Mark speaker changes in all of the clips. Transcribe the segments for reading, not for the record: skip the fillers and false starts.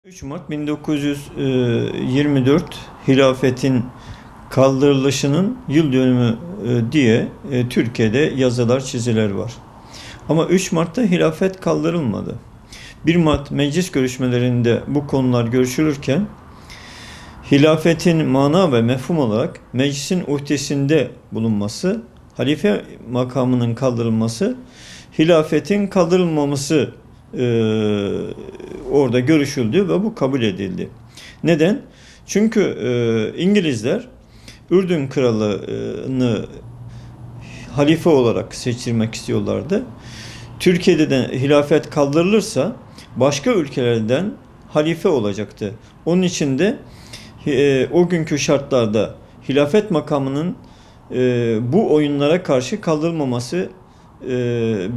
Speaker 1: 3 Mart 1924 hilafetin kaldırılışının yıl dönümü diye Türkiye'de yazılar, çiziler var. Ama 3 Mart'ta hilafet kaldırılmadı. 1 Mart meclis görüşmelerinde bu konular görüşülürken hilafetin mana ve mefhum olarak meclisin uhdesinde bulunması, halife makamının kaldırılması, hilafetin kaldırılmaması orada görüşüldü ve bu kabul edildi. Neden? Çünkü İngilizler Ürdün kralını halife olarak seçirmek istiyorlardı. Türkiye'de de hilafet kaldırılırsa başka ülkelerden halife olacaktı. Onun için de o günkü şartlarda hilafet makamının bu oyunlara karşı kaldırılmaması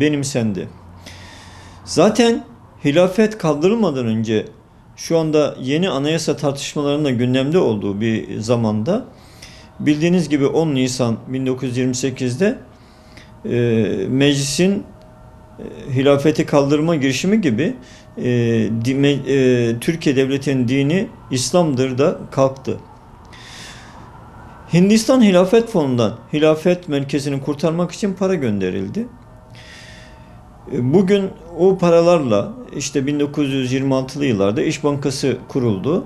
Speaker 1: benimsendi. Zaten hilafet kaldırılmadan önce şu anda yeni anayasa tartışmalarında gündemde olduğu bir zamanda bildiğiniz gibi 10 Nisan 1928'de meclisin hilafeti kaldırma girişimi gibi Türkiye Devleti'nin dini İslam'dır da kalktı. Hindistan Hilafet Fonu'ndan hilafet merkezini kurtarmak için para gönderildi. Bugün o paralarla işte 1926'lı yıllarda İş Bankası kuruldu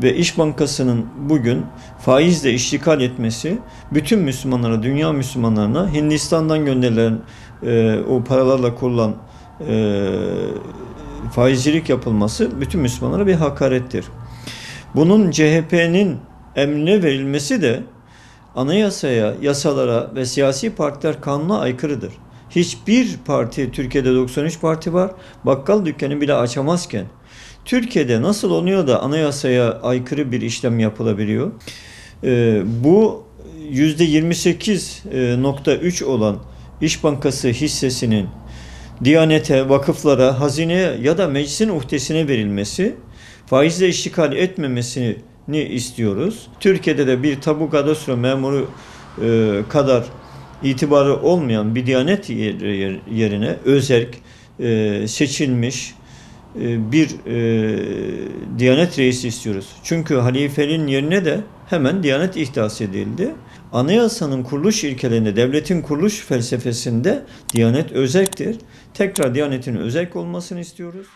Speaker 1: ve İş Bankası'nın bugün faizle iştikal etmesi bütün Müslümanlara, dünya Müslümanlarına Hindistan'dan gönderilen o paralarla kurulan faizcilik yapılması bütün Müslümanlara bir hakarettir. Bunun CHP'nin emrine verilmesi de anayasaya, yasalara ve siyasi partiler kanuna aykırıdır. Hiçbir parti, Türkiye'de 93 parti var, bakkal dükkanı bile açamazken, Türkiye'de nasıl oluyor da anayasaya aykırı bir işlem yapılabiliyor? Bu %28,3 olan İş Bankası hissesinin Diyanete, vakıflara, hazineye ya da meclisin uhdesine verilmesi, faizle iştikal etmemesini istiyoruz. Türkiye'de de bir tabu kadastro memuru kadar itibarı olmayan bir Diyanet yerine özerk, seçilmiş bir Diyanet reisi istiyoruz. Çünkü halifenin yerine de hemen Diyanet ihdas edildi. Anayasanın kuruluş ilkelerinde, devletin kuruluş felsefesinde Diyanet özerktir. Tekrar Diyanet'in özerk olmasını istiyoruz.